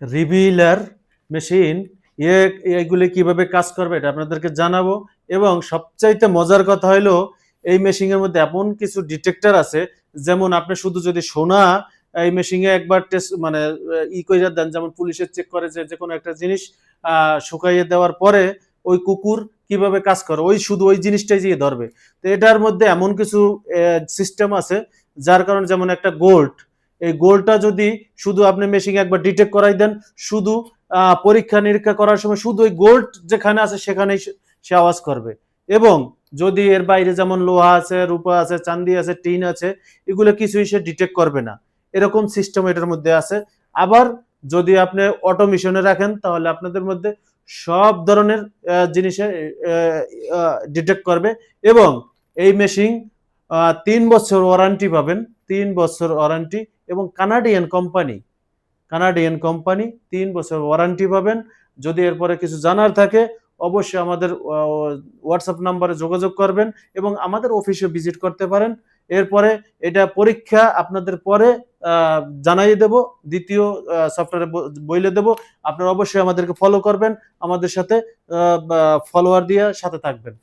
রিভিলার machine এগুলি কিভাবে কাজ করবে এটা আপনাদেরকে জানাবো। এবং সবচাইতে মজার কথা হলো এই মেশিনের মধ্যে এমন কিছু ডিটেক্টর আছে, যেমন আপনি শুধু যদি সোনা এই মেশিনে একবার টেস্ট মানে করে দেন, যেমন পুলিশের চেক করে যে কোনো একটা জিনিস শুকাইয়ে দেওয়ার পরে ওই কুকুর কিভাবে কাজ করে ওই শুধু ওই জিনিসটাই গিয়ে ধরবে। তো এটার মধ্যে এমন কিছু সিস্টেম আছে যার কারণে, যেমন একটা গোল্ড, এই গোলটা যদি শুধু আপনি মেশিনে একবার ডিটেক্ট করাই দেন, শুধু পরীক্ষা নিরীক্ষা করার সময় শুধু ওই গোল্ড যেখানে আছে সেখানেই সে আওয়াজ করবে। এবং যদি এর বাইরে যেমন লোহা আছে, রূপা আছে, চাঁদি আছে, টিন আছে, এগুলো কিছুই সে ডিটেক্ট করবে না। এরকম সিস্টেম এটার মধ্যে আছে। আবার যদি আপনি অটোমেশনে রাখেন তাহলে আপনাদের মধ্যে সব ধরনের জিনিসে ডিটেক্ট করবে। এবং এই মেশিন 3 বছর ওয়ারেন্টি পাবেন, 3 বছর ওয়ারেন্টি। এবং কানাডিয়ান কোম্পানি 3 বছর ওয়ারেন্টি পাবেন। যদি এরপরে কিছু জানার থাকে অবশ্যই আমাদের হোয়াটসঅ্যাপ নাম্বারে যোগাযোগ করবেন এবং আমাদের অফিসে ভিজিট করতে পারেন। এরপরে এটা পরীক্ষা আপনাদের পরে জানাই দেব, দ্বিতীয় সফটওয়্যারে বইলে দেব। আপনারা অবশ্যই আমাদেরকে ফলো করবেন, আমাদের সাথে ফলোয়ার দিয়ে সাথে থাকবেন।